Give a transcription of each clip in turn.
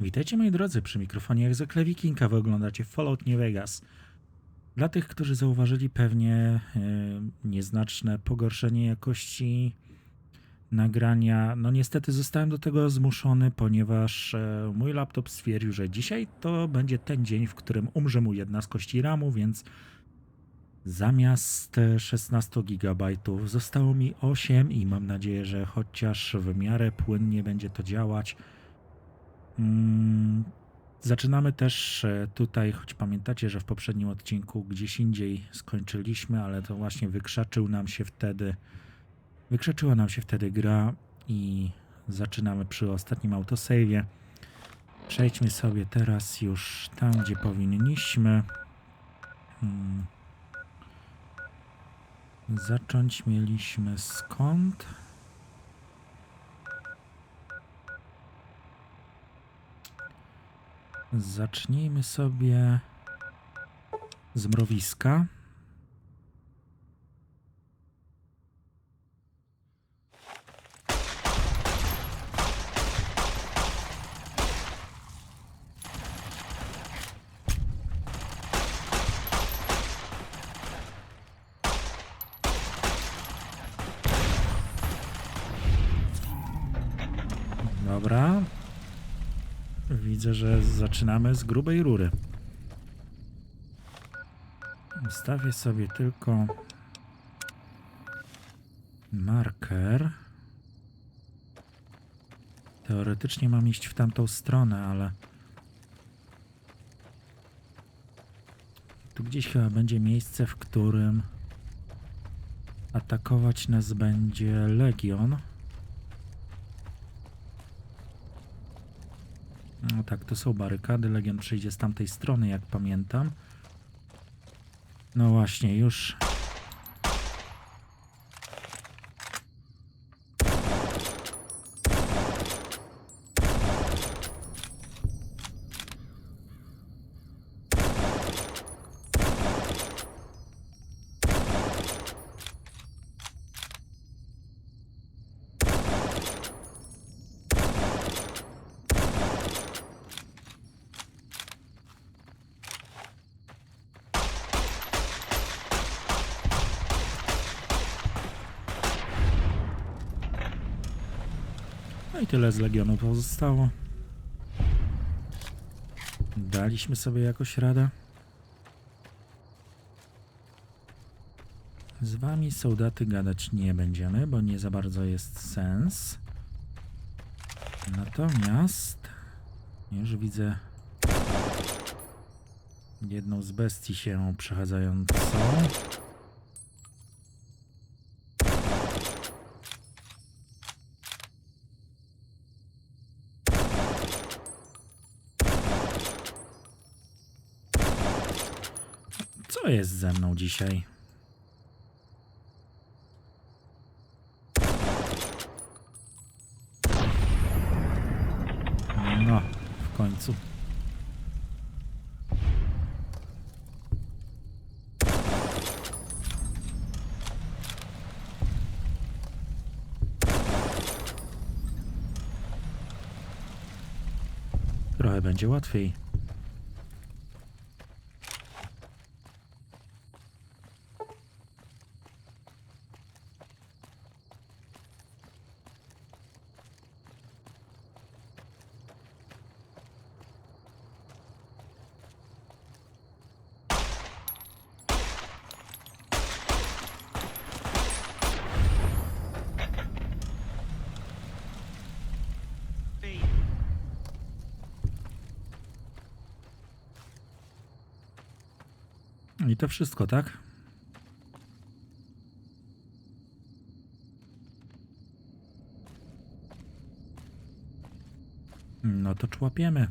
Witajcie moi drodzy, przy mikrofonie jak zwykle Wiking, a wy oglądacie Fallout New Vegas. Dla tych, którzy zauważyli pewnie nieznaczne pogorszenie jakości nagrania, no niestety zostałem do tego zmuszony, ponieważ mój laptop stwierdził, że dzisiaj to będzie ten dzień, w którym umrze mu jedna z kości RAM-u, więc zamiast 16 GB zostało mi 8 i mam nadzieję, że chociaż w miarę płynnie będzie to działać. Zaczynamy też tutaj, choć pamiętacie, że w poprzednim odcinku gdzieś indziej skończyliśmy, ale to właśnie wykrzaczyła nam się wtedy gra i zaczynamy przy ostatnim autosave'ie. Przejdźmy sobie teraz już tam, gdzie powinniśmy. Zacząć mieliśmy skąd? Zacznijmy sobie z mrowiska. Dobra. Widzę, że zaczynamy z grubej rury. Ustawię sobie tylko marker. Teoretycznie mam iść w tamtą stronę, ale tu gdzieś chyba będzie miejsce, w którym atakować nas będzie Legion. No tak, to są barykady. Legion przyjdzie z tamtej strony, jak pamiętam. No właśnie, już. No i tyle z Legionu pozostało. Daliśmy sobie jakoś radę. Z wami, soldaty, gadać nie będziemy, bo nie za bardzo jest sens. Natomiast już widzę jedną z bestii się przechadzającą. Co jest ze mną dzisiaj? No, w końcu. Trochę będzie łatwiej. I to wszystko, tak? No to człapiemy.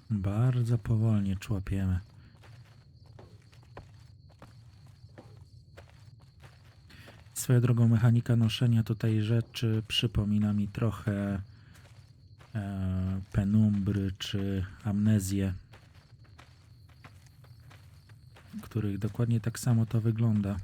Bardzo powolnie człapiemy. Swoją drogą mechanika noszenia tutaj rzeczy przypomina mi trochę penumbry czy amnezję, w których dokładnie tak samo to wygląda.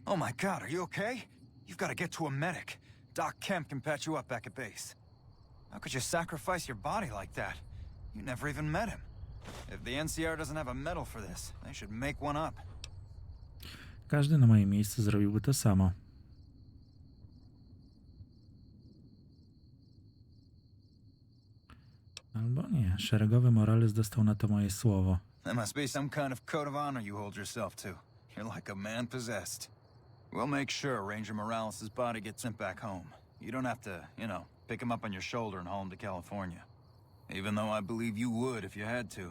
Oh my God, are you okay? You've got to get to a medic. Doc Kemp can patch you up back at base. How could you sacrifice your body like that? You never even met him. If the NCR doesn't have a medal for this, they should make one up. Każdy na moim miejscu zrobiłby to samo. Albo nie. Szeregowy Morales dostał na to moje słowo. That must be some kind of code of honor you hold yourself to. You're like a man possessed. We'll make sure Ranger Morales' body gets sent back home. You don't have to, pick him up on your shoulder and haul him to California. Even though I believe you would if you had to.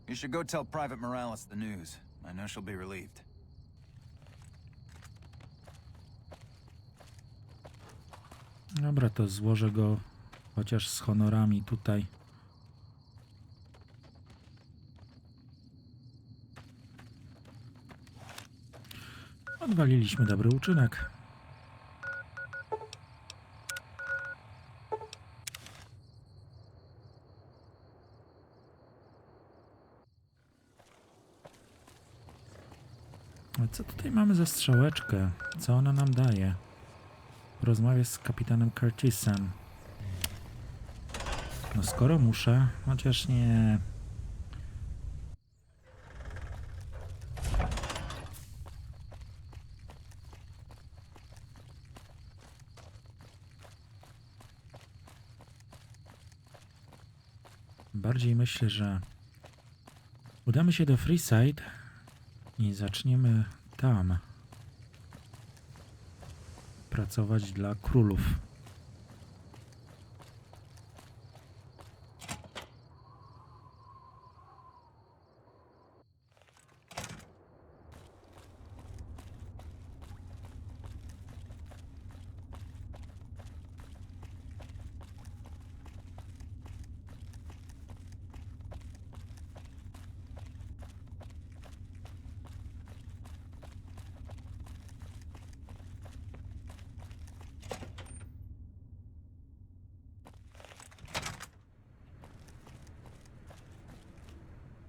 You should go tell Private Morales the news. I know she'll be relieved. Dobra, to złożę go chociaż z honorami tutaj. Odwaliliśmy dobry uczynek. A co tutaj mamy za strzałeczkę? Co ona nam daje? Porozmawiaj z kapitanem Curtisem. No skoro muszę, chociaż nie... Bardziej myślę, że udamy się do Freeside i zaczniemy tam pracować dla królów.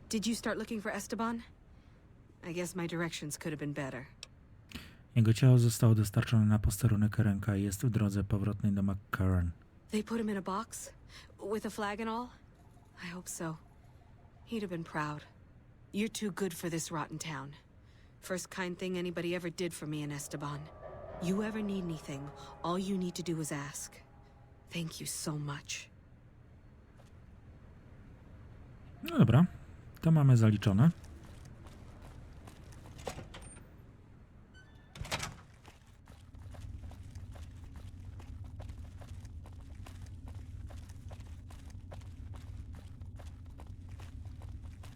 Did you start looking for Esteban? I guess my directions could have been better. Jego ciało zostało dostarczone na posterunek Renka i jest w drodze powrotnej do McCarran. They put him in a box? With a flag and all? I hope so. He'd have been proud. You're too good for this rotten town. First kind thing anybody ever did for me in Esteban. You ever need anything, all you need to do is ask. Thank you so much. No dobra, to mamy zaliczone.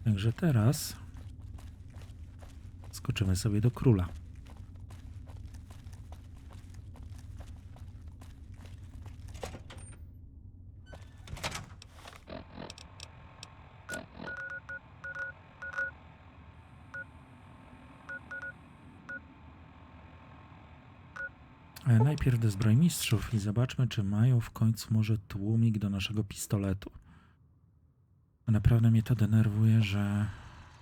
Także teraz skoczymy sobie do króla. Ale najpierw do zbrojmistrzów i zobaczmy, czy mają w końcu może tłumik do naszego pistoletu. Naprawdę mnie to denerwuje,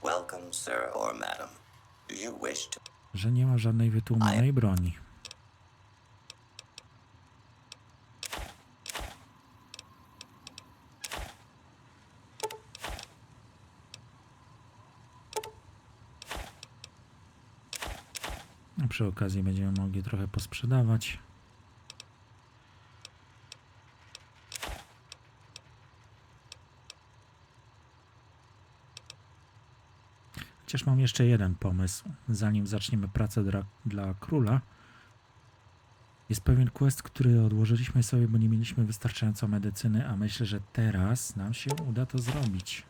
Welcome, sir or madam. Do you wish to... że nie ma żadnej wytłumionej broni. A przy okazji będziemy mogli trochę posprzedawać. Chociaż mam jeszcze jeden pomysł. Zanim zaczniemy pracę dla króla, jest pewien quest, który odłożyliśmy sobie, bo nie mieliśmy wystarczająco medycyny, a myślę, że teraz nam się uda to zrobić.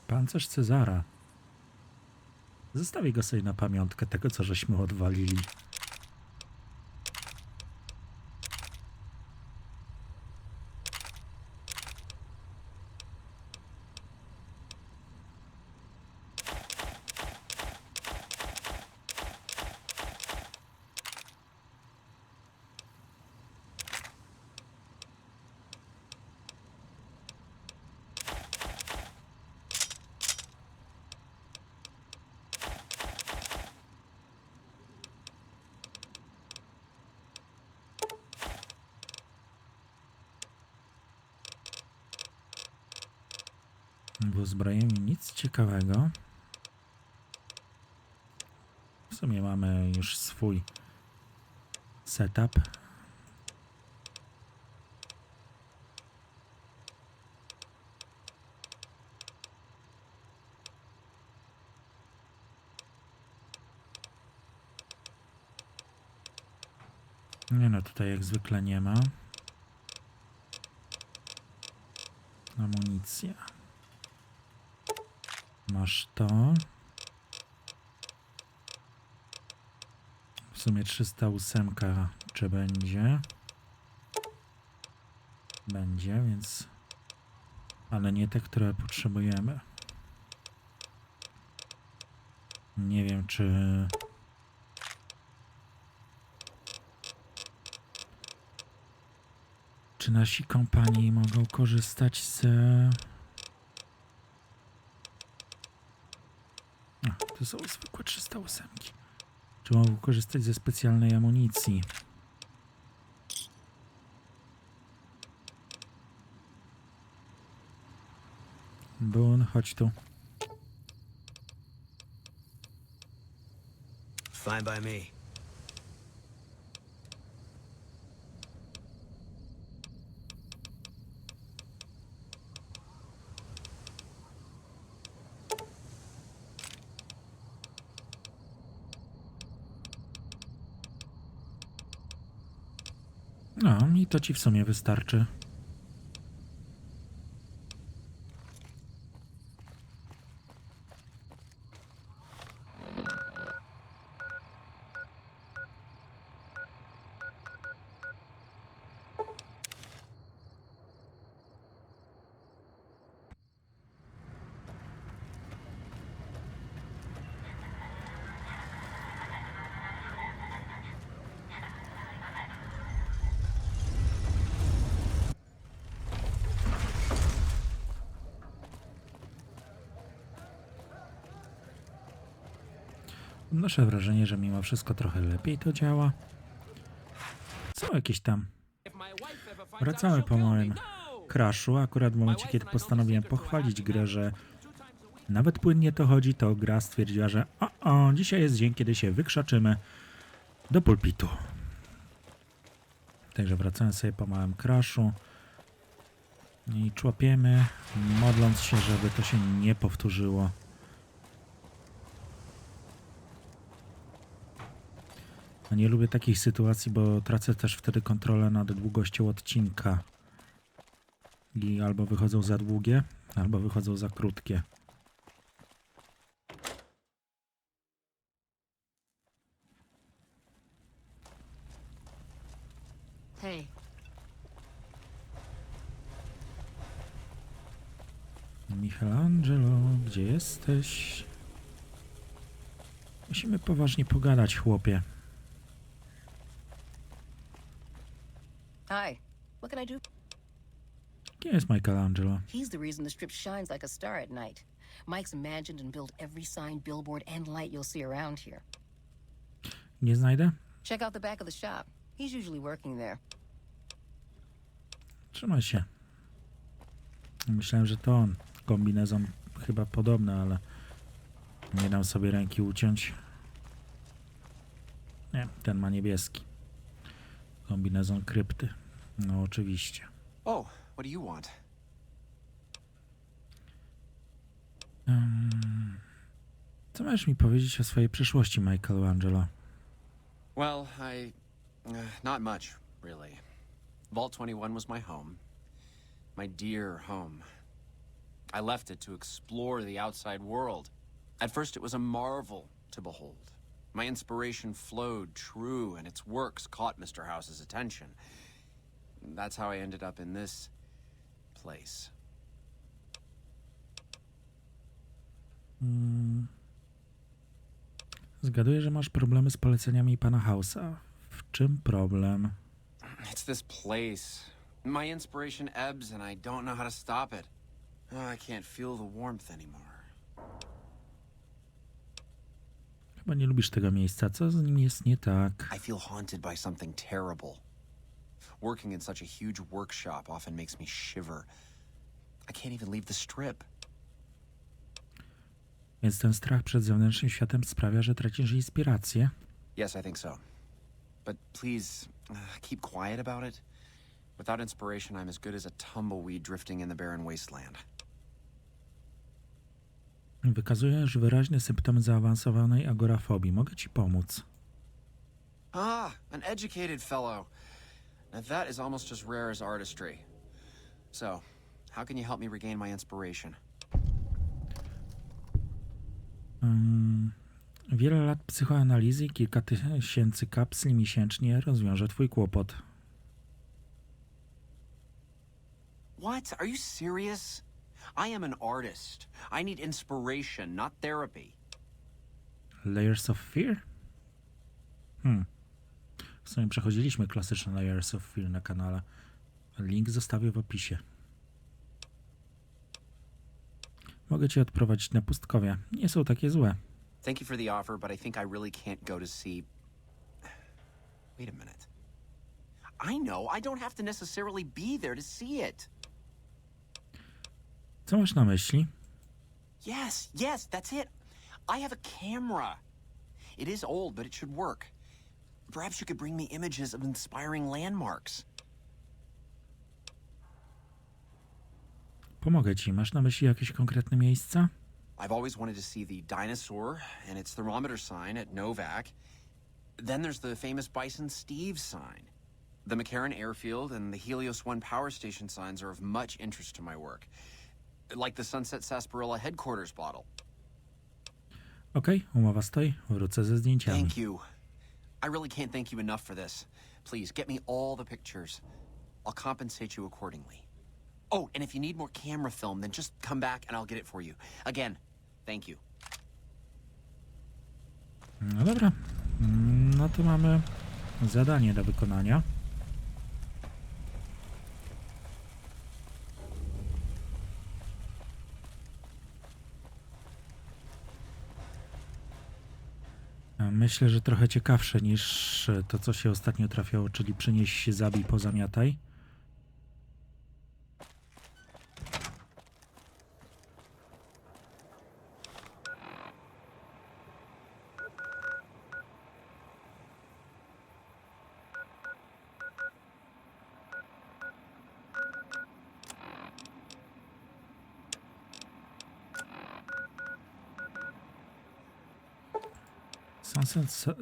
Pancerz Cezara. Zostawię go sobie na pamiątkę tego, co żeśmy odwalili. W uzbrojeniu nic ciekawego. W sumie mamy już swój setup. Nie no, tutaj jak zwykle nie ma. Amunicja. Masz to. W sumie 308 czy będzie? Będzie, więc... Ale nie te, które potrzebujemy. Nie wiem, czy... Czy nasi kompanii mogą korzystać z... To są zwykłe 308. Czy mogą korzystać ze specjalnej amunicji? Boone, chodź tu. Fine by me. No, i to ci w sumie wystarczy. Noszę wrażenie, że mimo wszystko trochę lepiej to działa. Są jakieś tam... Wracamy po moim crashu. Akurat w momencie, kiedy postanowiłem pochwalić grę, że nawet płynnie to chodzi, to gra stwierdziła, że dzisiaj jest dzień, kiedy się wykrzaczymy do pulpitu. Także wracamy sobie po małym crashu i człapiemy, modląc się, żeby to się nie powtórzyło. Nie lubię takich sytuacji, bo tracę też wtedy kontrolę nad długością odcinka. I albo wychodzą za długie, albo wychodzą za krótkie. Hey. Michelangelo, gdzie jesteś? Musimy poważnie pogadać, chłopie. Hi. What can I do? Kim jest Michelangelo? He's the reason the strip shines like a star at night. Mike's imagined and built every sign, billboard, and light you'll see around here. Nie znajdę? Check out the back of the shop. He's usually working there. Trzymaj się. Myślałem, że to on. Kombinezon chyba podobny, ale nie dam sobie ręki uciąć. Nie, ten ma niebieski. Kombinezon krypty. No oczywiście. Oh, what do you want? Co możesz mi powiedzieć o swojej przyszłości, Michelangelo? Well, not much, really. Vault 21 was my home. My dear home. I left it to explore the outside world. At first it was a marvel to behold. My inspiration flowed true, and its works caught Mr. House's attention. That's how I ended up in this place. Zgaduję, że masz problemy z poleceniami pana House'a. W czym problem? It's this place. My inspiration ebbs, and I don't know how to stop it. Oh, I can't feel the warmth anymore. Chyba nie lubisz tego miejsca. Co z nim jest nie tak? I feel haunted by something terrible. Working in such a huge workshop often makes me shiver. I can't even leave the strip. Więc ten strach przed zewnętrznym światem sprawia, że tracisz inspirację? Yes, I think so. But please, keep quiet about it. Without inspiration, I'm as good as a tumbleweed drifting in the barren wasteland. Wykazujesz wyraźne symptomy zaawansowanej agorafobii. Mogę ci pomóc. Ah, an educated fellow. Now that is almost as rare as artistry. So, how can you help me regain my inspiration? Wiele lat psychoanalizy i kilka tysięcy kapsli miesięcznie rozwiąże twój kłopot. What? Are you serious? I am an artist. I need inspiration, not therapy. Layers of Fear? W sumie przechodziliśmy klasyczne Layers of Fear na kanale. Link zostawię w opisie. Mogę cię odprowadzić na pustkowie. Nie są takie złe. Thank you for the offer, but I think I really can't go to see... Wait a minute. I know, I don't have to necessarily be there to see it. Co masz na myśli? Yes, that's it. I have a camera. It is old, but it should work. Perhaps you could bring me images of inspiring landmarks. Pomogę ci. Masz na myśli jakieś konkretne miejsca? I've always wanted to see the dinosaur and its thermometer sign at Novak. Then there's the famous Bison Steve sign. The McCarran Airfield and the Helios 1 power station signs are of much interest to my work. Like the Sunset Sarsaparilla headquarters bottle. Okej, umowa stoi. Wrócę ze zdjęciami. Thank you. I really can't thank you enough for this. Please, get me all the pictures. I'll compensate you accordingly. Oh, and if you need more camera film, then just come back and I'll get it for you. Again, thank you. No dobra. No to mamy zadanie do wykonania. Myślę, że trochę ciekawsze niż to, co się ostatnio trafiało, czyli przynieś, zabij, pozamiataj.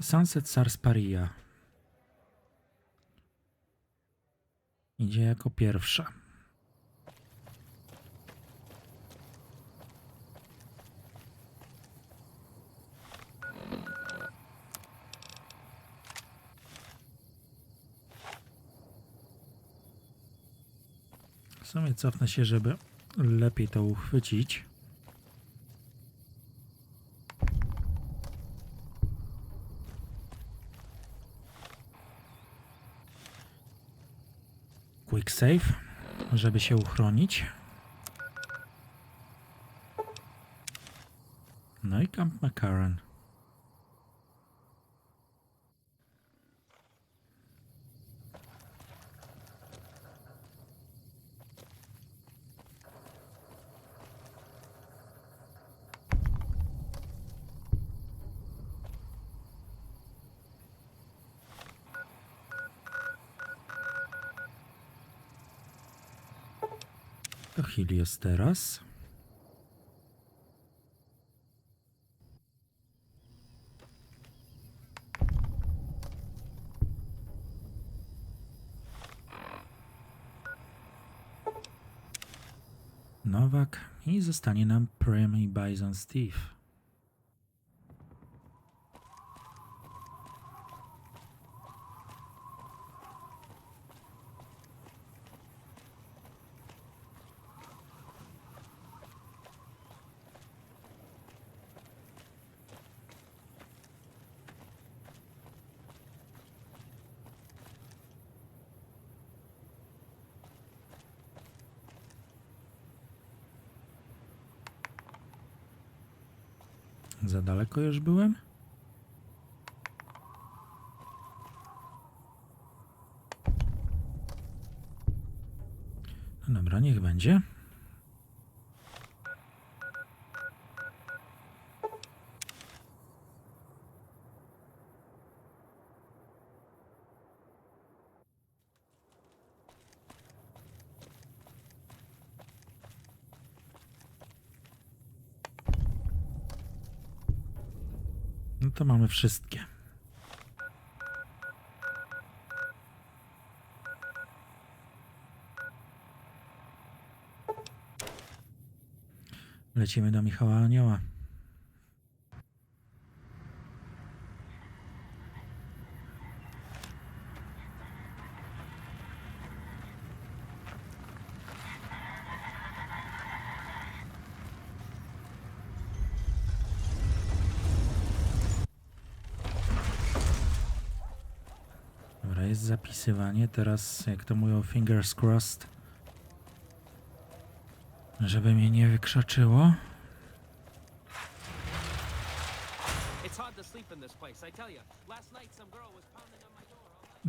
Sunset Sarsaparilla idzie jako pierwsza. W sumie cofnę się, żeby lepiej to uchwycić. Quick save. żeby się uchronić. No i Camp McCarran. To Hill jest teraz. Nowak i zostanie nam Prim i Bison Steve. Za daleko już byłem? No dobra, niech będzie. No to mamy wszystkie. Lecimy do Michała Anioła. Dobra, jest zapisywanie. Teraz, jak to mówią, fingers crossed, żeby mnie nie wykrzaczyło.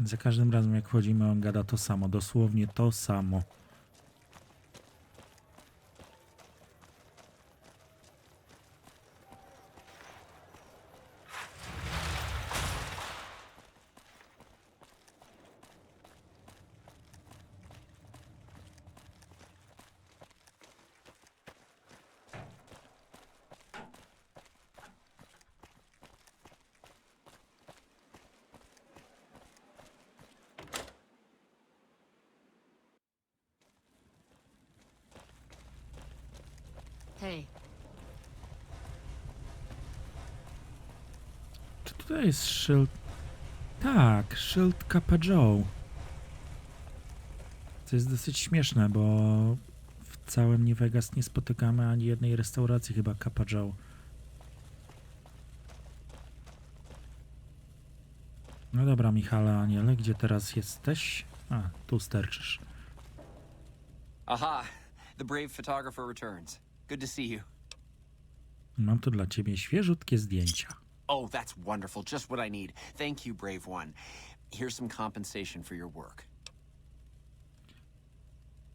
Za każdym razem, jak wchodzimy, on gada to samo. Dosłownie to samo. Hey, Czy tutaj jest szyld? Tak, szyld Kappa Joe. To jest dosyć śmieszne, bo w całym New Vegas nie spotykamy ani jednej restauracji chyba Kappa Joe. No dobra, Michale Aniele, gdzie teraz jesteś? A, tu sterczysz. Aha, the brave photographer returns. Good to see you. Mam tu dla ciebie świeżutkie zdjęcia. Oh, that's wonderful. Just what I need. Thank you, brave one. Here's some compensation for your work.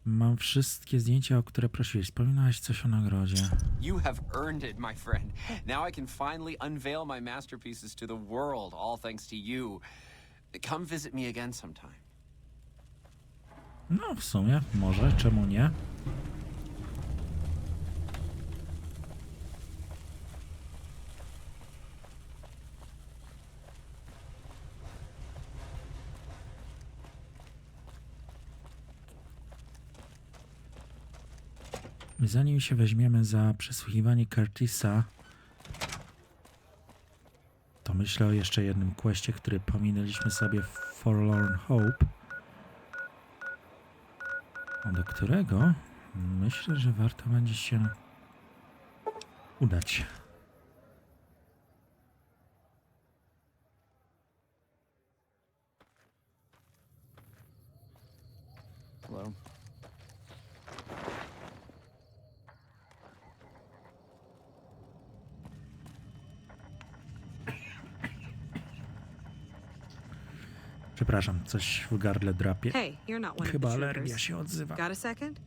Mam wszystkie zdjęcia, o które prosiłeś. Wspominałeś coś o nagrodzie. You have earned it, my friend. Now I can finally unveil my masterpieces to the world, all thanks to you. Come visit me again sometime. No, w sumie, może, czemu nie? Zanim się weźmiemy za przesłuchiwanie Curtisa, to myślę o jeszcze jednym questie, który pominęliśmy sobie w Forlorn Hope, do którego myślę, że warto będzie się udać. Hello. Przepraszam, coś w gardle drapie. Hey, you're not one of Chyba the alergia troopers. się odzywa. Got a second?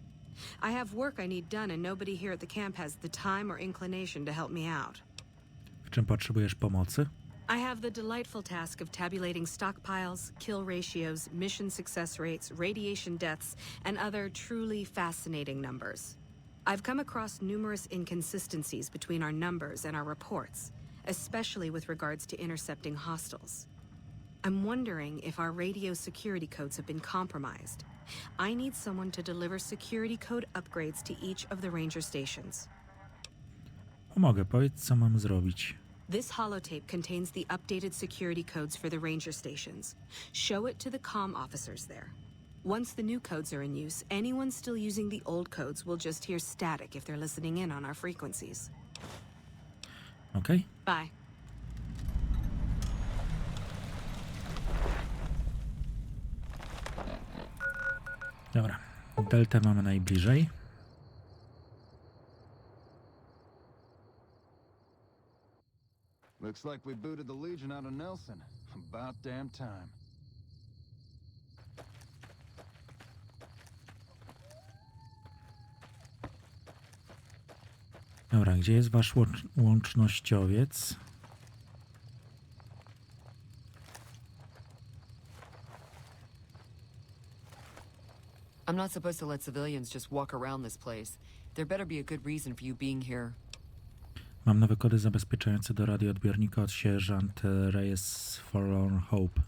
I have work I need done, and nobody here at the camp has the time or inclination to help me out. W czym potrzebujesz pomocy? I have the delightful task of tabulating stockpiles, kill ratios, mission success rates, radiation deaths, and other truly fascinating numbers. I've come across numerous inconsistencies between our numbers and our reports, especially with regards to intercepting hostiles. I'm wondering if our radio security codes have been compromised. I need someone to deliver security code upgrades to each of the ranger stations. Pomogę, powiedz co mam zrobić. This holotape contains the updated security codes for the ranger stations. Show it to the comm officers there. Once the new codes are in use, anyone still using the old codes will just hear static if they're listening in on our frequencies. Okej? Bye. Dobra. Deltę mamy najbliżej. Looks like we booted the Legion out of Nelson. About damn time. Dobra, gdzie jest wasz łącznościowiec? I'm not supposed to let civilians just walk around this place. There better be a good reason for you being here. Mam nowe kody zabezpieczające do radioodbiornika od sierżant Reyes Forlorn Hope.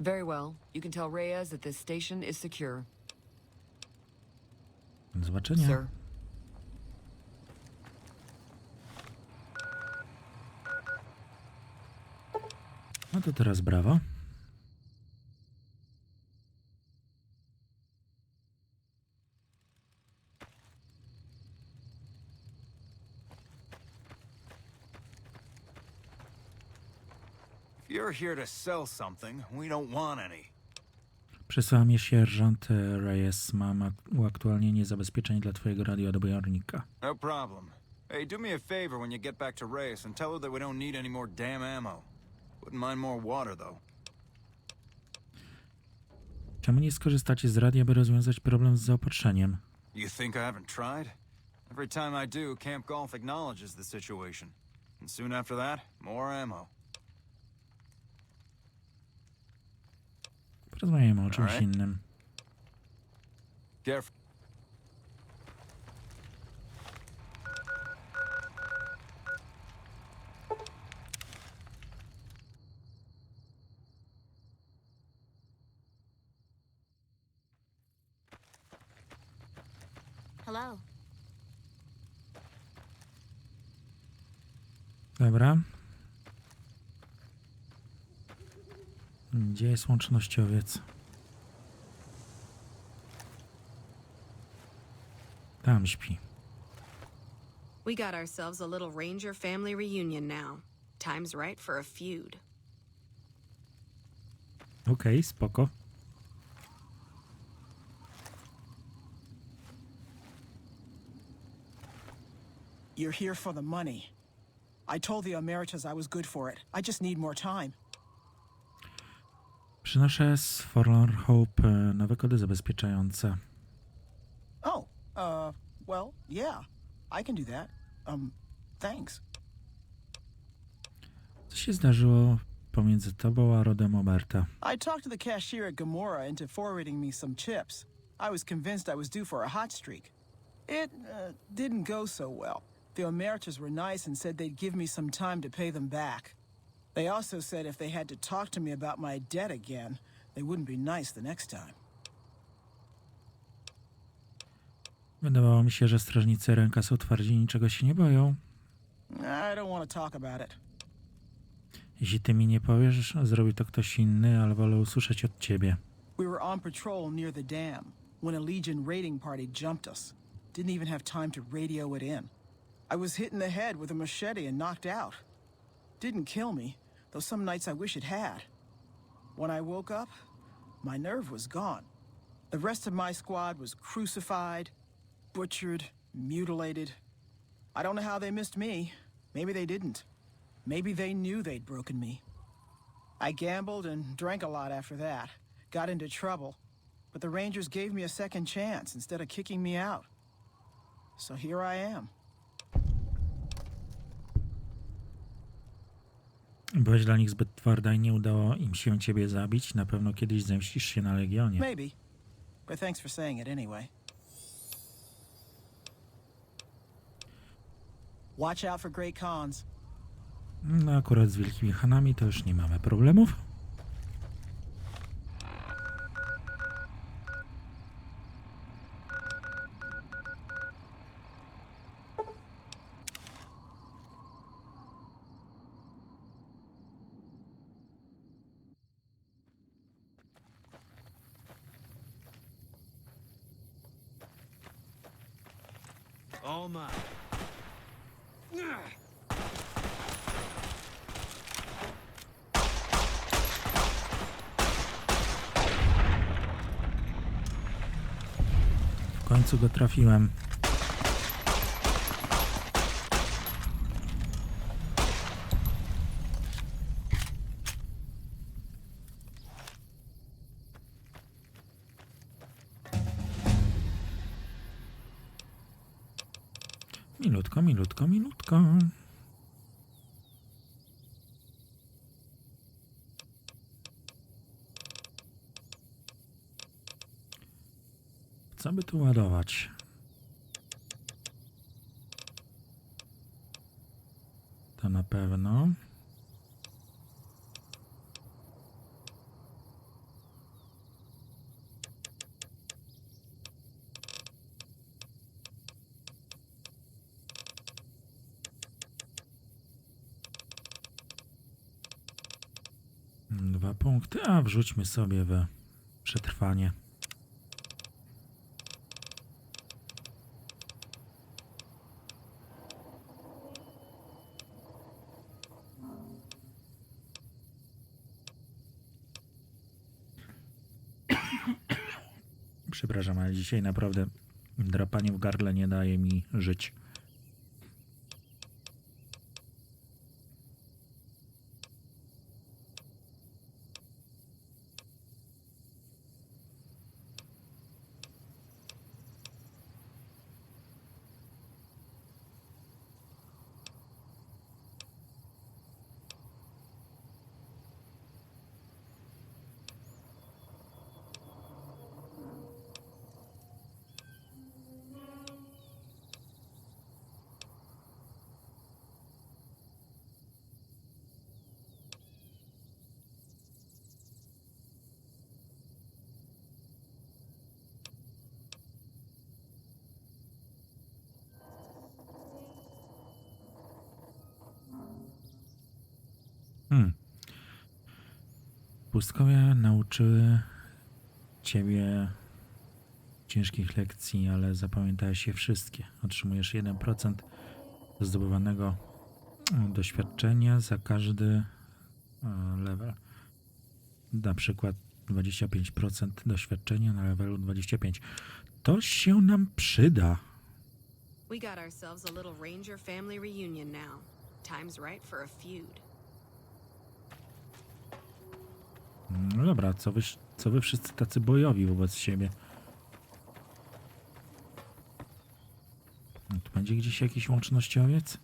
Very well. You can tell Reyes that this station is secure. Do zobaczenia. Sir. No to teraz brawo. If you're here to sell something, we don't want any. Przysłała mnie sierżant Reyes. Mam uaktualnienie zabezpieczeń dla twojego radioodbiornika. No problem. Hey, do me a favor when you get back to Reyes and tell her that we don't need any more damn ammo. Wouldn't mind more water, though. Czemu nie skorzystacie z radia, by rozwiązać problem z zaopatrzeniem? You think I haven't tried? Every time I do, Camp Golf acknowledges the situation. And soon after that, more ammo. Porozmawiajmy o czymś Alright. innym. Careful. Hello. Dobra. Gdzie jest łącznościowiec? Tam śpi. We got ourselves a little Ranger family reunion now. Time's right for a feud. Okej, spoko. You're here for the money. I told the Emeritus I was good for it. I just need more time. Przynoszę z Forlorn Hope nowe kody zabezpieczające. Oh, well, yeah. I can do that. Thanks. Co się zdarzyło pomiędzy tobą a rodem Oberta? I talked to the cashier at Gamora into forwarding me some chips. I was convinced I was due for a hot streak. It, didn't go so well. The Emeritus were nice and said they'd give me some time to pay them back. They also said if they had to talk to me about my debt again, they wouldn't be nice the next time. Wydawało mi się, że strażnicy ręka są twardzi i niczego się nie boją. I don't want to talk about it. Jeśli ty mi nie powiesz, zrobi to ktoś inny, ale wolę usłyszeć od ciebie. We were on patrol near the dam when a Legion raiding party jumped us. Didn't even have time to radio it in. I was hit in the head with a machete and knocked out. Didn't kill me, though some nights I wish it had. When I woke up, my nerve was gone. The rest of my squad was crucified, butchered, mutilated. I don't know how they missed me. Maybe they didn't. Maybe they knew they'd broken me. I gambled and drank a lot after that. Got into trouble. But the Rangers gave me a second chance instead of kicking me out. So here I am. Byłeś dla nich zbyt twarda i nie udało im się ciebie zabić. Na pewno kiedyś zemścisz się na Legionie. Maybe. But thanks for saying it anyway. Watch out for Great Khans. No akurat z Wielkimi Hanami to już nie mamy problemów. All mine. W końcu go trafiłem. Milutko, milutko, milutko. Co by tu ładować? To na pewno. Dwa punkty, a wrzućmy sobie w przetrwanie. Przepraszam, ale dzisiaj naprawdę drapanie w gardle nie daje mi żyć. Pustkowie nauczyły ciebie ciężkich lekcji, ale zapamiętałeś je wszystkie. Otrzymujesz 1% zdobywanego doświadczenia za każdy level. Na przykład 25% doświadczenia na levelu 25. To się nam przyda. We got ourselves a little Ranger family reunion now. Time's right for a feud. No dobra, co wy wszyscy tacy bojowi wobec siebie? No, tu będzie gdzieś jakiś łącznościowiec?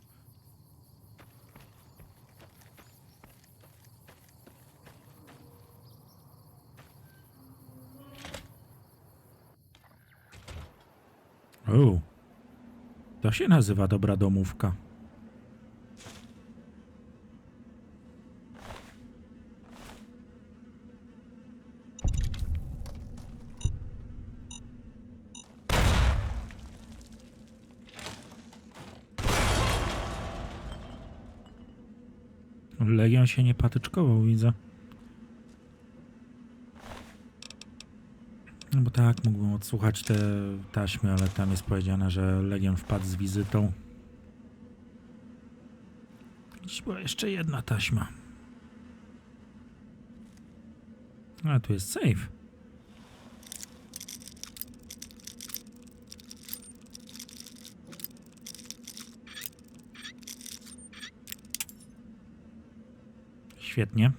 O, to się nazywa dobra domówka. Legion się nie patyczkował, widzę. No bo tak, mógłbym odsłuchać te taśmy, ale tam jest powiedziane, że Legion wpadł z wizytą. Gdzieś była jeszcze jedna taśma. A tu jest safe. Świetnie.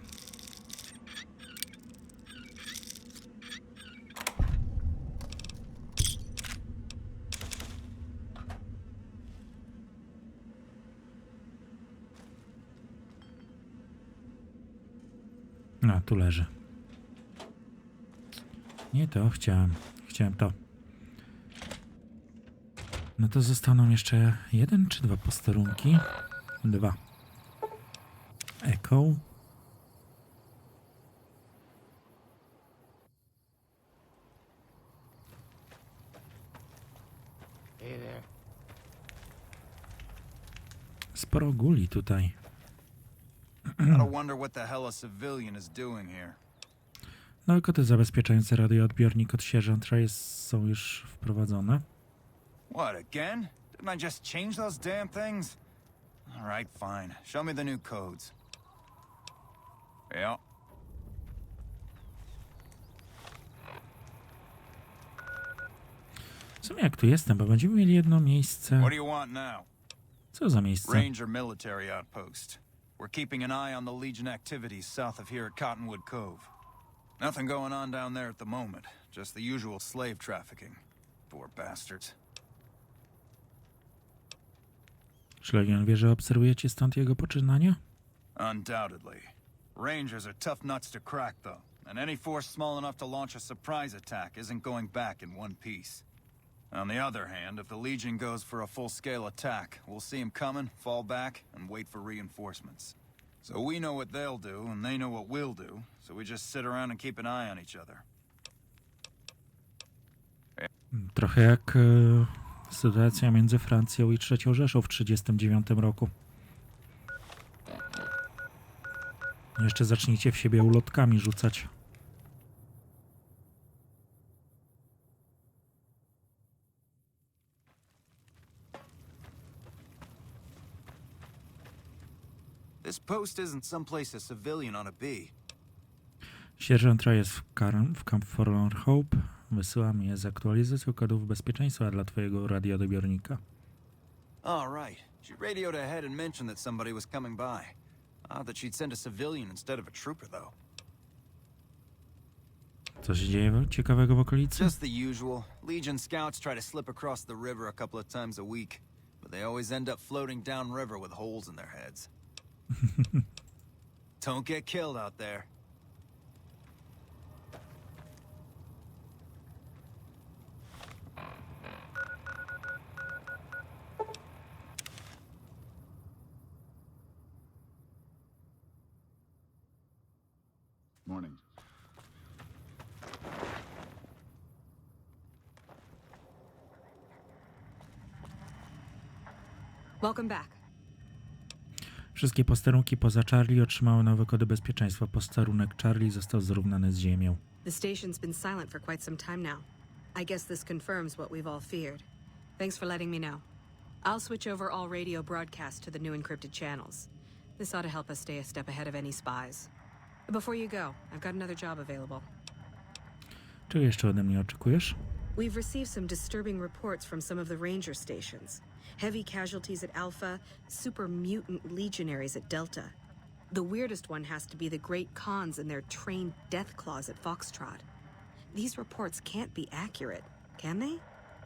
No, tu leży. Nie to, chciałem to. No to zostaną jeszcze 1 czy 2 posterunki? 2. Echo. Sporo guli tutaj. Gotta wonder what the hell a civilian is doing here. No, koty zabezpieczające radioodbiornik od sierżanta są już wprowadzone. What, again? Didn't I just change those damn things? Alright, fine. Show me the new codes. Yeah. W sumie jak tu jestem, bo będziemy mieli jedno miejsce. What do you want now? Co za miejsce? Ranger military outpost. We're keeping an eye on the Legion activities south of here at Cottonwood Cove. Nothing going on down there at the moment. Just the usual slave trafficking. Poor bastards. Czy Legion wie, że obserwujecie stąd jego poczynania? Undoubtedly. Rangers are tough nuts to crack, though. And any force small enough to launch a surprise attack isn't going back in one piece. On the other hand, if the Legion goes for a full-scale attack, we'll see them coming, fall back, and wait for reinforcements. So we know what they'll do, and they know what we'll do, so we just sit around and keep an eye on each other. Trochę jak sytuacja między Francją i III Rzeszą w 1939 roku. Jeszcze zacznijcie w siebie ulotkami rzucać. This post isn't someplace a civilian ought to be. Sierżant Ray jest w Camp Forlorn Hope. Wysyłam je z aktualizacją kodów bezpieczeństwa dla twojego radioodbiornika. All right. She radioed ahead and mentioned that somebody was coming by. Odd that she'd send a civilian instead of a trooper, though. Co się dzieje ciekawego w okolicy? Just the usual. Legion scouts try to slip across the river a couple of times a week, but they always end up floating downriver with holes in their heads. Don't get killed out there. Morning. Welcome back. Wszystkie posterunki poza Charlie otrzymały nowe kody bezpieczeństwa. Posterunek Charlie został zrównany z ziemią. The station's been silent for quite some time now. I guess this confirms what we've all feared. Thanks for letting me know. I'll switch over all radio broadcasts to the new encrypted channels. This ought to help us stay a step ahead of any spies. Before you go, I've got another job available. Czego jeszcze ode mnie oczekujesz? We've received some disturbing reports from some of the ranger stations. Heavy casualties at Alpha, super mutant legionaries at Delta. The weirdest one has to be the Great Khans and their trained death claws at Foxtrot. These reports can't be accurate, can they?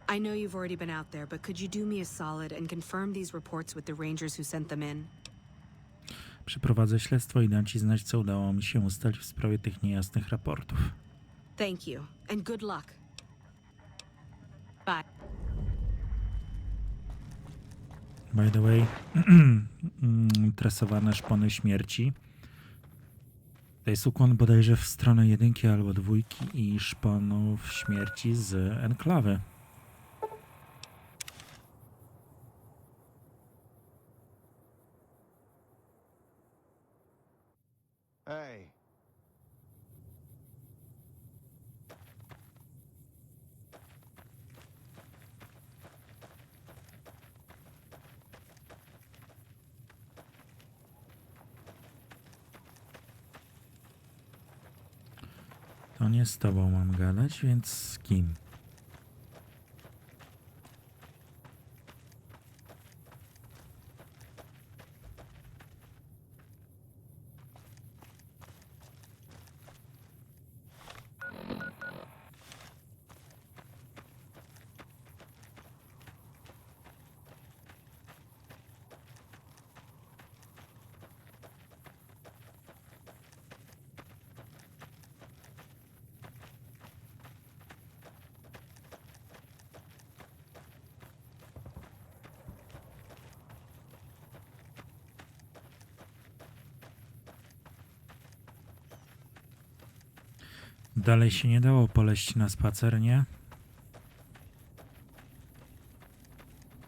I know you've already been out there, but could you do me a solid and confirm these reports with the rangers who sent them in? Przeprowadzę śledztwo i dam ci znać, co udało mi się ustalić w sprawie tych niejasnych raportów. Thank you, and good luck. Bye. By the way, tresowane szpony śmierci. To jest ukłon bodajże w stronę 1 albo 2 i szponów śmierci z enklawy. Hey. To nie z tobą mam gadać, więc z kim? Dalej się nie dało poleść na spacer, nie?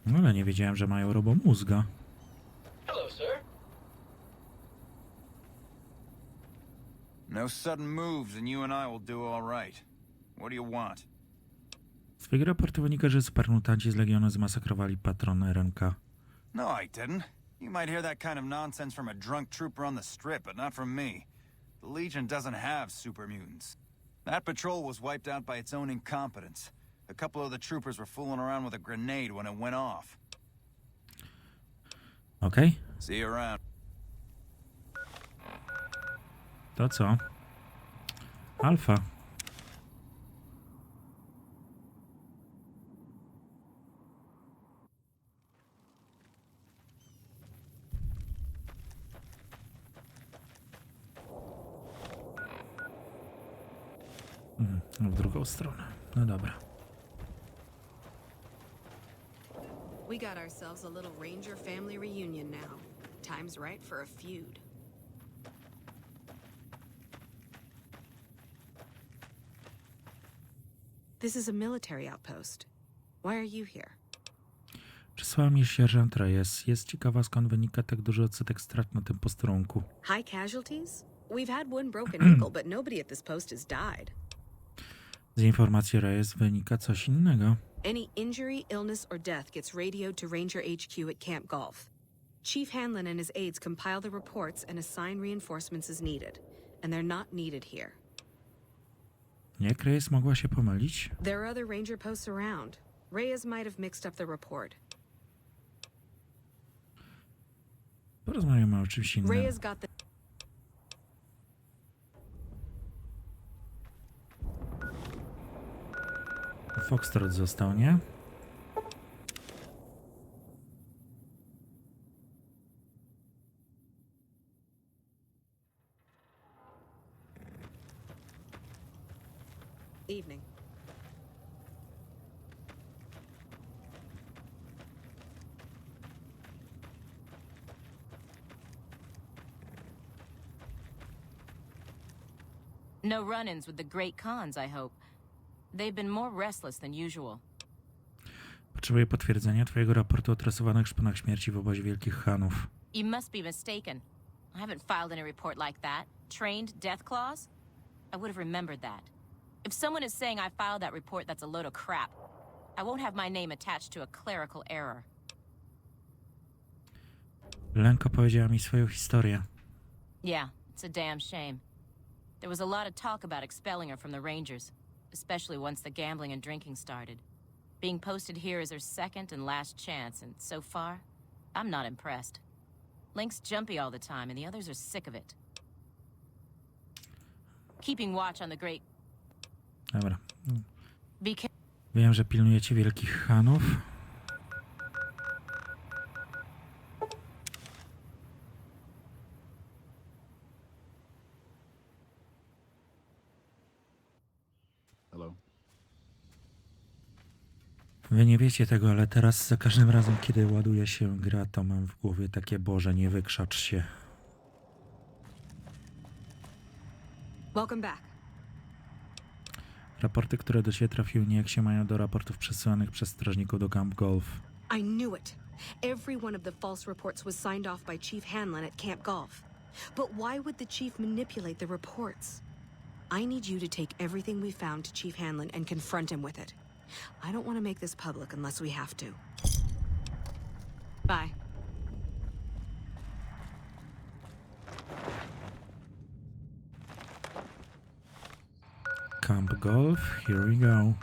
No ale nie wiedziałem, że mają robomózga. Hello, sir. No sudden moves and you and I will do all right. What do you want? Z twojego raportu wynika, że supermutanci z Legionu zmasakrowali patron RMK. No, I didn't. You might hear that kind of nonsense from a drunk trooper on the strip, but not from me. The Legion doesn't have super mutants. That patrol was wiped out by its own incompetence. A couple of the troopers were fooling around with a grenade when it went off. Okej. See you around. To co? Alfa. W drugą stronę. No dobra. We got ourselves a little Ranger family reunion now. Time's right for a feud. This is a military outpost. Why are you here? Przysłała mi sierżant Reyes. Jest ciekawa, skąd wynika tak duży odsetek strat na tym posterunku. High casualties? We've had one broken ankle, but nobody at this post has died. Z informacji Reyes wynika coś innego. Any injury, illness, or death gets radioed to Ranger HQ at Camp Golf. Chief Hanlon and his aides compile the reports and assign reinforcements as needed. And they're not needed here. Jak Reyes mogła się pomylić? There are other Ranger posts around. Reyes might have mixed up the report. Porozmawiamy o czymś innym. Reyes got the... Foxtrot został, nie? Evening. No run-ins with the Great Khans, I hope. They've been more restless than usual. Potrzebuję potwierdzenia twojego raportu o tresowanych szponach śmierci w obozie Wielkich Hanów. You must be mistaken. I haven't filed any report like that. Trained death claws? I would have remembered that. If someone is saying I filed that report, that's a load of crap. I won't have my name attached to a clerical error. Lenko powiedziała mi swoją historię. Yeah, it's a damn shame. There was a lot of talk about expelling her from the Rangers, especially once the gambling and drinking started. Being posted here is her second and last chance, and so far, I'm not impressed. Link's jumpy all the time, and the others are sick of it. Keeping watch on the Great... Dobra. Be careful. Wiem, że pilnujecie Wielkich Hanów. Hello? Wy nie wiecie tego, ale teraz za każdym razem, kiedy ładuje się gra, to mam w głowie takie: Boże, nie wykrzacz się. Welcome back. Raporty, które do ciebie trafiły, nijak się mają do raportów przesyłanych przez strażników do Camp Golf. I knew it. Every one of the false reports was signed off by Chief Hanlon at Camp Golf. But why would the chief manipulate the reports? I need you to take everything we found to Chief Hanlon and confront him with it. I don't want to make this public unless we have to. Bye. Camp Golf, here we go.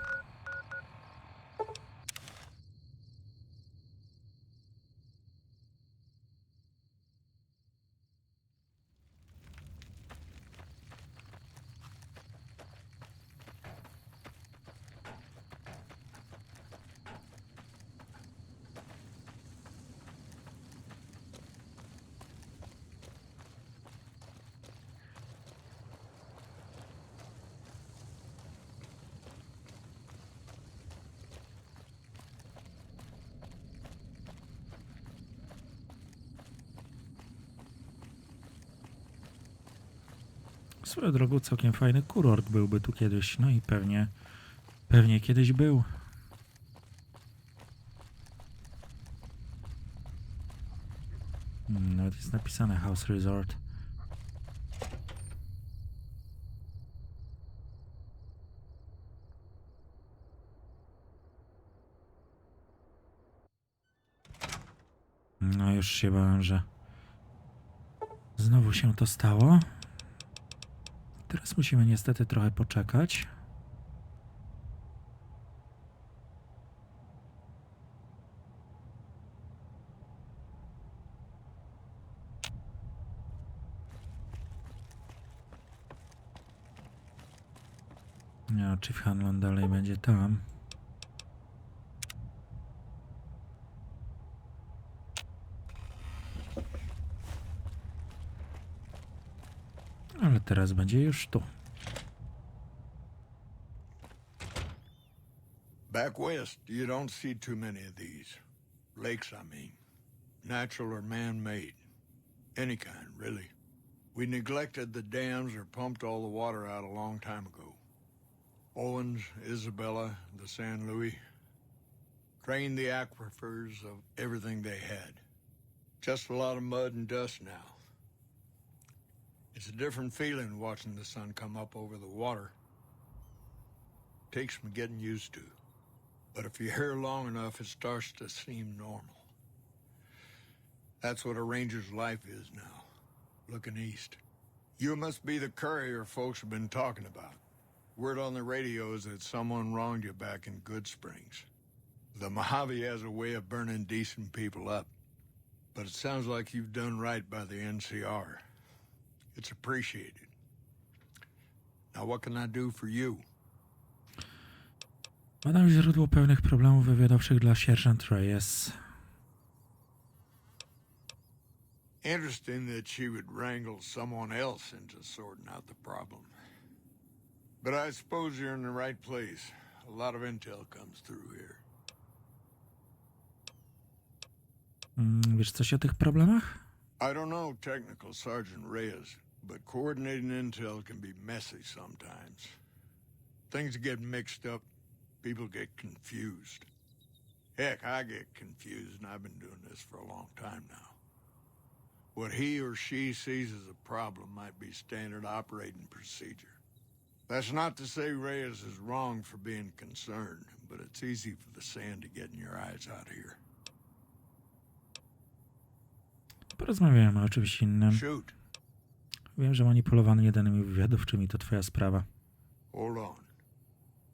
Swoją drogą całkiem fajny kurort byłby tu kiedyś, no i pewnie kiedyś był. Nawet jest napisane House Resort. No już się bałem, że znowu się to stało. Teraz musimy niestety trochę poczekać. No, czy Hanlon dalej będzie tam? Ale teraz będzie już tu. Back west, you don't see too many of these. Lakes, I mean. Natural or man-made. Any kind, really. We neglected the dams or pumped all the water out a long time ago. Owens, Isabella, the San Luis. Drained the aquifers of everything they had. Just a lot of mud and dust now. It's a different feeling watching the sun come up over the water. Takes some getting used to. But if you're here long enough, it starts to seem normal. That's what a ranger's life is now, looking east. You must be the courier folks have been talking about. Word on the radio is that someone wronged you back in Good Springs. The Mojave has a way of burning decent people up. But it sounds like you've done right by the NCR. It's appreciated. Now what can I do for you? Badam źródło pewnych problemów wywiadowczych dla sierżant Reyes. Interesting that she would wrangle someone else into sorting out the problem. But I suppose you're in the right place. A lot of intel comes through here. Wiesz coś o tych problemach? I don't know technical Sergeant Reyes, but coordinating intel can be messy sometimes. Things get mixed up, people get confused. Heck, I get confused, and I've been doing this for a long time now. What he or she sees as a problem might be standard operating procedure. That's not to say Reyes is wrong for being concerned, but it's easy for the sand to get in your eyes out here. Porozmawiamy o czymś innym. Shoot. Wiem, że manipulowany danymi wywiadowczymi to twoja sprawa. Hold on.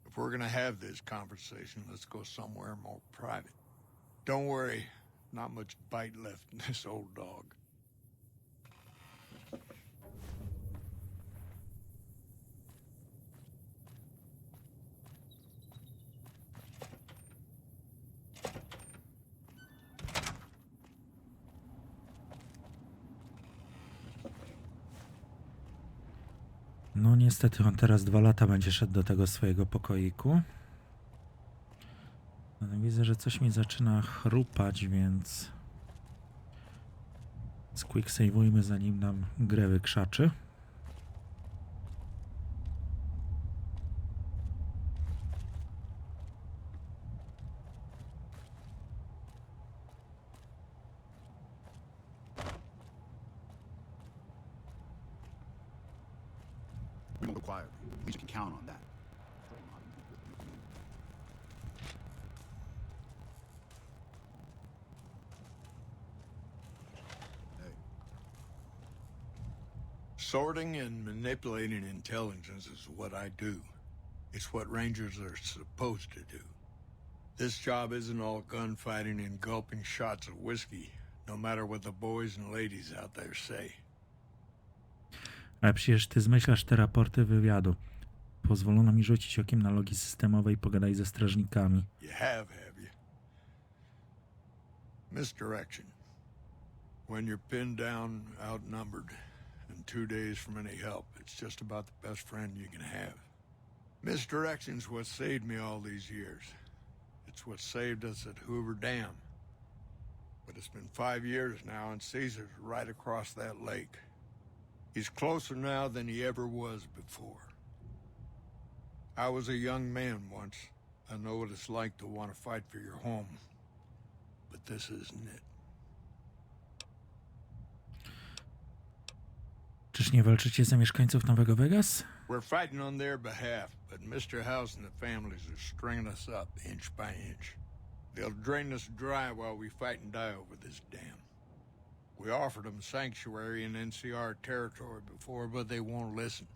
If we're gonna have this conversation, let's go somewhere more private. Don't worry, not much bite left in this old dog. No niestety on teraz 2 lata będzie szedł do tego swojego pokoiku. No, widzę, że coś mi zaczyna chrupać, więc quick save'ujmy, zanim nam grę wykrzaczy. We don't go quietly. At least you can count on that. Hey. Sorting and manipulating intelligence is what I do. It's what Rangers are supposed to do. This job isn't all gunfighting and gulping shots of whiskey, no matter what the boys and ladies out there say. Ale przecież ty zmyślasz te raporty wywiadu. Pozwolono mi rzucić okiem na logi systemowe i pogadaj ze strażnikami. You have you? Misdirection. When you're pinned down, outnumbered, and 2 days from any help, it's just about the best friend you can have. Misdirection's what saved me all these years. It's what saved us at Hoover Dam. But it's been 5 years now, and Caesar's right across that lake. He's closer now than he ever was before. I was a young man once. I know what it's like to want to fight for your home. But this isn't it. Czyż nie walczycie za mieszkańców Nowego Vegas? We're fighting on their behalf, but Mr. House and the families are stringing us up inch by inch. They'll drain us dry while we fight and die over this dam. We offered them sanctuary in NCR territory before, but they won't listen.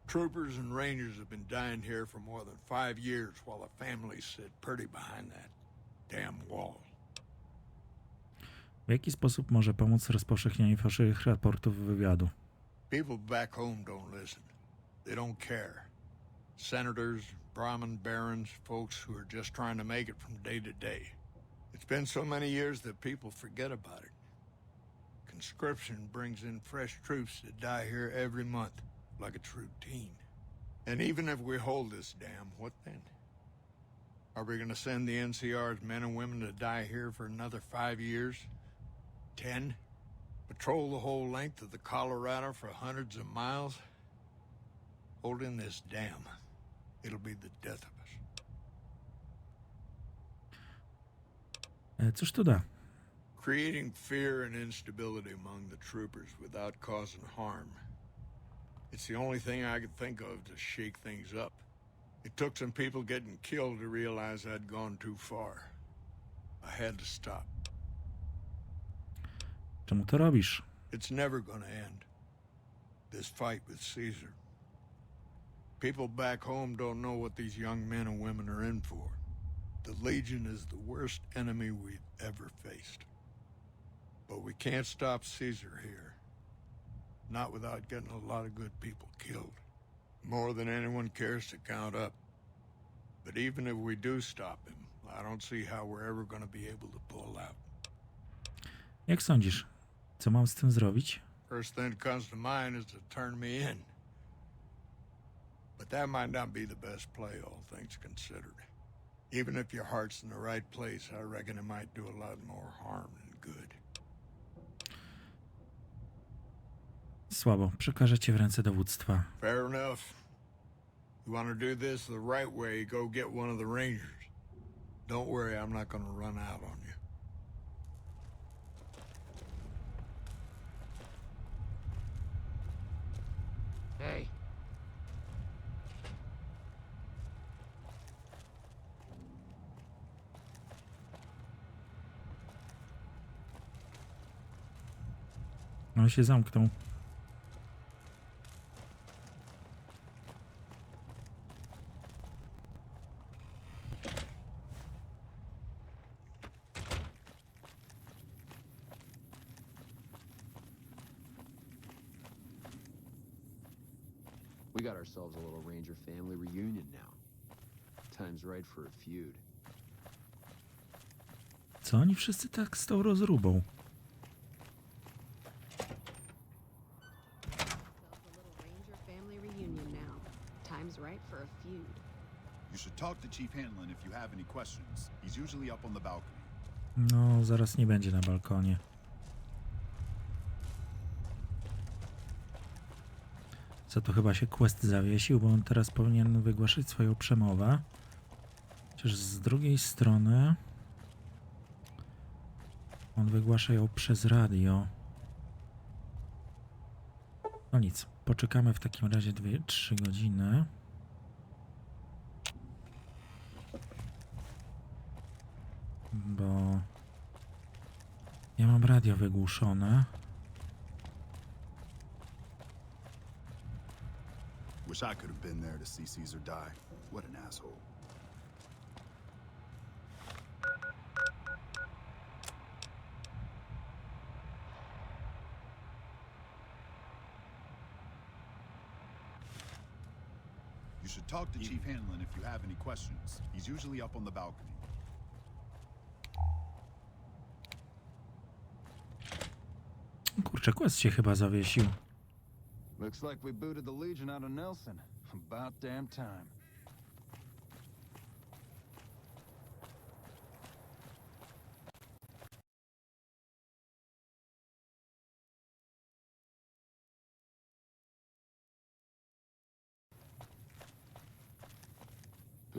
Troopers and rangers have been dying here for more than 5 years while the families sit pretty behind that damn wall. W jaki sposób może pomóc rozpowszechnianie fałszywych raportów wywiadu? People back home don't listen. They don't care. Senators, Brahmin barons, folks who are just trying to make it from day to day. It's been so many years that people forget about it. Conscription brings in fresh troops to die here every month, like it's routine. And even if we hold this dam, what then? Are we going to send the NCR's men and women to die here for another 5 years? 10? Patrol the whole length of the Colorado for hundreds of miles? Holding this dam, it'll be the death of us. Cóż to da? Creating fear and instability among the troopers without causing harm. It's the only thing I could think of to shake things up. It took some people getting killed to realize I'd gone too far. I had to stop. Czemu to robisz? It's never gonna end. This fight with Caesar. People back home don't know what these young men and women are in for. The Legion is the worst enemy we've ever faced. But we can't stop Caesar here. Not without getting a lot of good people killed. More than anyone cares to count up. But even if we do stop him, I don't see how we're ever gonna be able to pull out. Jak sądzisz? Co mam z tym zrobić? First thing that comes to mind is to turn me in. But that might not be the best play, all things considered. Even if your heart's in the right place, I reckon it might do a lot more harm than good. Słabo. Przekażę cię w ręce dowództwa. Fair enough. You want to do this the right way, go get one of the rangers. Don't worry, I'm not going to run out on you. Hey. On się zamknął. We got ourselves a little Ranger family reunion now. Time's right for a feud. Co oni wszyscy tak z tą rozróbą? You should talk to Chief Hanlon if you have any questions. He's usually up on the balcony. No, zaraz nie będzie na balkonie. Co to chyba się quest zawiesił, bo on teraz powinien wygłaszać swoją przemowę. Chociaż z drugiej strony on wygłasza ją przez radio. No nic, poczekamy w takim razie 2-3 godziny. Bo ja mam radio wygłuszone. Wish I could have been there to see Caesar die. What an asshole. You should talk to Chief Hanlon if you have any questions. He's usually up on the balcony. Kurczę, quest się chyba zawiesił. Looks like we booted the Legion out of Nelson. About damn time.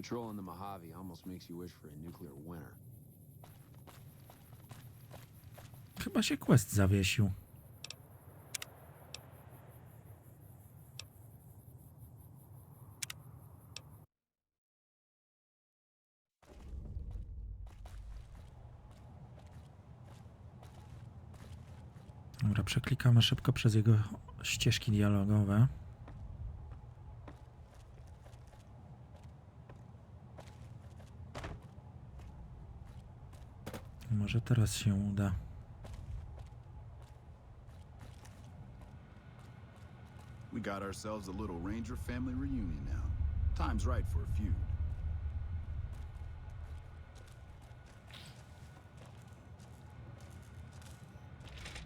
Patrolling the Mojave almost makes you wish for a nuclear winter. Chyba się quest zawiesił. Dobra, przeklikamy szybko przez jego ścieżki dialogowe. Może teraz się uda. We got ourselves a little Ranger family reunion now. Time's right for a feud.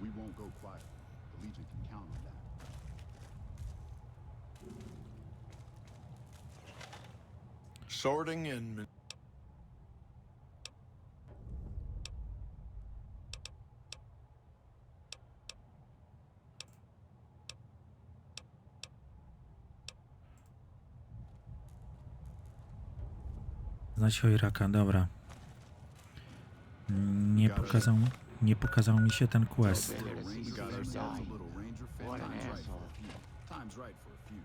We won't go quiet. The Legion can count on that. Sorting and Znać chojraka, dobra. Nie pokazał mi się ten quest. We got ourselves a little Ranger family. Time's right for a feud.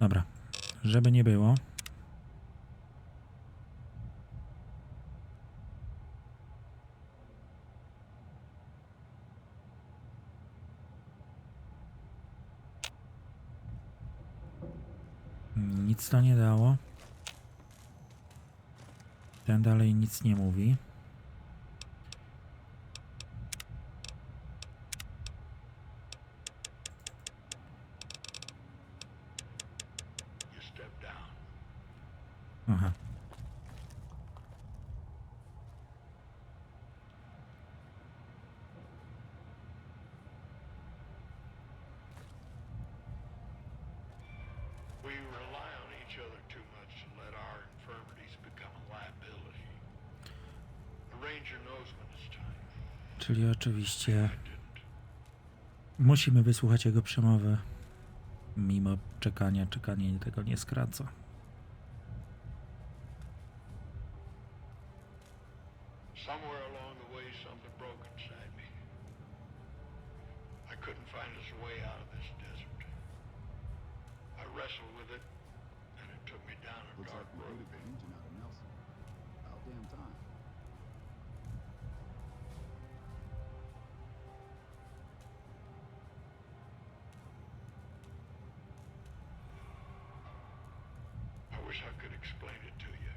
Dobra, żeby nie było. Nic to nie dało. Ten dalej nic nie mówi. Aha. we rely on each other too much to let our infirmities become a liability. The Ranger knows when it's time. Czyli oczywiście musimy wysłuchać jego przemowy. Mimo czekanie tego nie skraca. Somewhere along the way, something broke inside me. I couldn't find us a way out of this desert. I wrestled with it, and it took me down a Looks dark like we road. booted the Legion out of Nelson. About damn time. I wish I could explain it to you.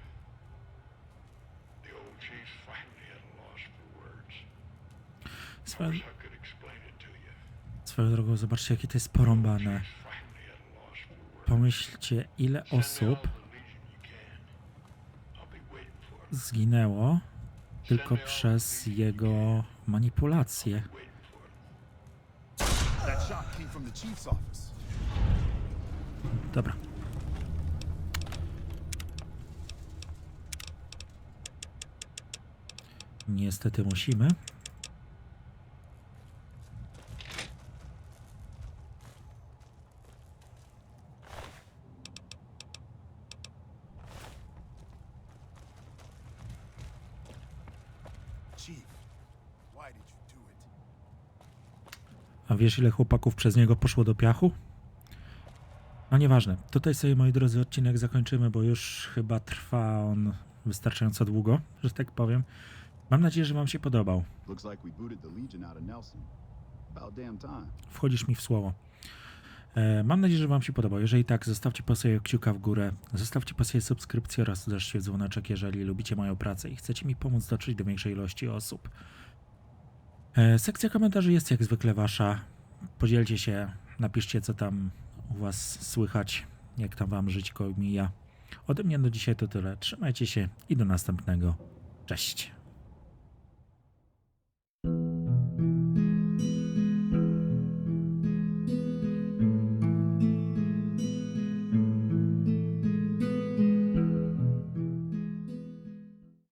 The old chief's finally at a loss for words. I wish I could explain it to you. Swoją drogą, zobaczcie, jakie to jest porąbane. Finally at a loss for words. Pomyślcie, ile Send me all osób the Legion you can. I'll be waiting for it. zginęło tylko przez jego manipulacje. Waiting for it. That shot came from the chief's office. Dobra. Niestety musimy. Chief, why did you do it? A wiesz, ile chłopaków przez niego poszło do piachu? No nieważne. Tutaj sobie, moi drodzy, odcinek zakończymy, bo już chyba trwa on wystarczająco długo, że tak powiem. Mam nadzieję, że wam się podobał. Looks like we booted the Legion out of Nelson. About damn time. Wchodzisz mi w słowo. Mam nadzieję, że wam się podobał. Jeżeli tak, zostawcie po sobie kciuka w górę, zostawcie po sobie subskrypcję oraz uderzcie w dzwoneczek, jeżeli lubicie moją pracę i chcecie mi pomóc dotrzeć do większej ilości osób. Sekcja komentarzy jest jak zwykle wasza. Podzielcie się, napiszcie, co tam u was słychać, jak tam wam żyćko mija. Ode mnie do dzisiaj to tyle. Trzymajcie się i do następnego. Cześć.